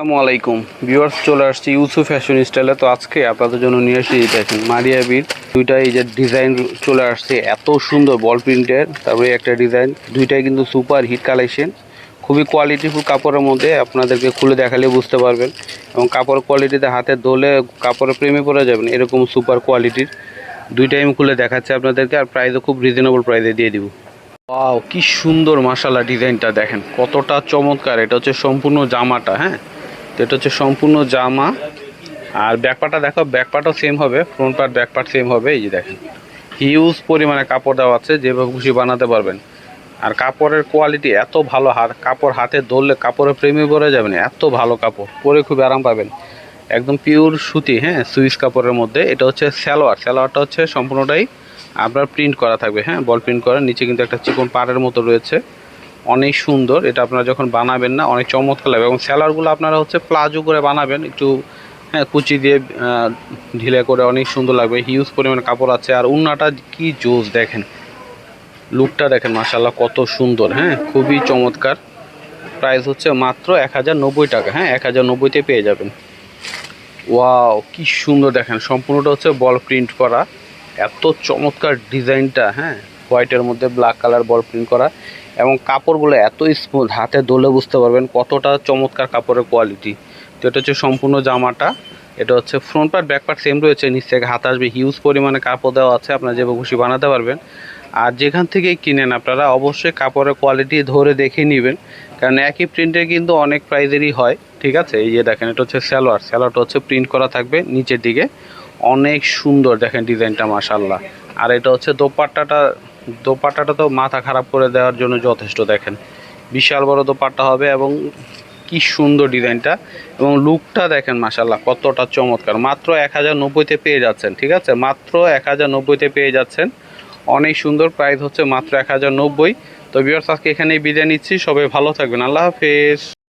আসসালামু আলাইকুম ভিউয়ার্স, চলে আসছি ইউসুফ ফ্যাশন স্টাইলে। তো আজকে আপনাদের জন্য নিয়ে আসছি দেখেন মারিয়া বিট দুইটাই এই যে ডিজাইন চলে আসছে, এত সুন্দর বল প্রিন্টের। তারপরে একটা ডিজাইন, দুইটাই কিন্তু সুপার হিট কালেকশন, খুবই কোয়ালিটিফুল কাপড়ের মধ্যে। আপনাদেরকে খুলে দেখালে বুঝতে পারবেন এবং কাপড় কোয়ালিটিতে হাতে ধরলে কাপড়ের প্রেমে পড়ে যাবেন, এরকম সুপার কোয়ালিটির। দুইটাই আমি খুলে দেখাচ্ছি আপনাদেরকে, আর প্রাইসও খুব রিজনেবল প্রাইসে দিয়ে দিব। ওয়াও, কি সুন্দর মাশাআল্লাহ, ডিজাইনটা দেখেন কতটা চমৎকার। এটা হচ্ছে সম্পূর্ণ জামাটা, হ্যাঁ, তো এটা হচ্ছে সম্পূর্ণ জামা। আর ব্যাকপার্টটা দেখো, ব্যাকপার্টও সেম হবে, front part back part same হবে। এই যে দেখেন হিউজ পরিমাণে কাপড় দেওয়া আছে, যেভাবে খুশি বানাতে পারবেন। আর কাপড়ের কোয়ালিটি এত ভালো, কাপড় হাতে ধরলে কাপড়ের প্রেমে পড়ে যাবেন, এত ভালো কাপড়, পরে খুব আরাম পাবেন। একদম পিওর সুতি, হ্যাঁ, সুইস কাপড়ের মধ্যে। এটা হচ্ছে সালোয়ারটা হচ্ছে সম্পূর্ণটাই আপনার প্রিন্ট করা থাকবে, হ্যাঁ, বল প্রিন্ট করা। নিচে কিন্তু একটা চিকন পাড়ের মতো রয়েছে, অনেক সুন্দর। এটা আপনারা যখন বানাবেন না, অনেক চমৎকার লাগবে। এবং স্যালোয়ারগুলো আপনারা হচ্ছে প্লাজো করে বানাবেন একটু, হ্যাঁ, কুচি দিয়ে ঢিলে করে, অনেক সুন্দর লাগবে। হিউজ পরিমাণে কাপড় আছে। আর উন্নাটা কি জোস দেখেন, লুকটা দেখেন মাশাআল্লাহ কত সুন্দর, হ্যাঁ, খুবই চমৎকার। প্রাইস হচ্ছে মাত্র 1090 টাকা, হ্যাঁ, 1090-তে পেয়ে যাবেন। ওয়াও, কি সুন্দর দেখেন, সম্পূর্ণটা হচ্ছে বল প্রিন্ট করা, এত চমৎকার ডিজাইনটা, হ্যাঁ, হোয়াইটের মধ্যে ব্ল্যাক কালার বল প্রিন্ট করা। এবং কাপড়গুলো এত স্মুথ, হাতে ধরলে বুঝতে পারবেন কতটা চমৎকার কাপড়ের কোয়ালিটি। তো এটা হচ্ছে সম্পূর্ণ জামাটা। এটা হচ্ছে front part back part same রয়েছে, নিচ থেকে হাত আসবে, হিউজ পরিমাণে কাপড় দেওয়া আছে, আপনারা যেভাবে খুশি বানাতে পারবেন। আর যেখান থেকে কিনেন আপনারা অবশ্যই কাপড়ের কোয়ালিটি ধরে দেখে নেবেন, কারণ একই প্রিন্টের কিন্তু অনেক প্রাইজেরই হয়, ঠিক আছে। এই যে দেখেন, এটা হচ্ছে সালোয়ারটা হচ্ছে প্রিন্ট করা থাকবে নিচের দিকে, অনেক সুন্দর দেখেন ডিজাইনটা মাশাআল্লাহ। আর এটা হচ্ছে দোপাট্টাটা তো মাথা খারাপ করে দেওয়ার জন্য যথেষ্ট। দেখেন বিশাল বড় দোপাট্টা হবে, এবং কি সুন্দর ডিজাইনটা এবং লুকটা দেখেন মাশাআল্লাহ কতটা চমৎকার। মাত্র 1090-তে পেয়ে যাচ্ছেন, ঠিক আছে, মাত্র 1090-তে পেয়ে যাচ্ছেন। অনেক সুন্দর, প্রাইস হচ্ছে মাত্র 1090। তো ভিউয়ার্স, আজকে এখানেই বিদায় নিচ্ছি, সবাই ভালো থাকবেন, আল্লাহ হাফেজ।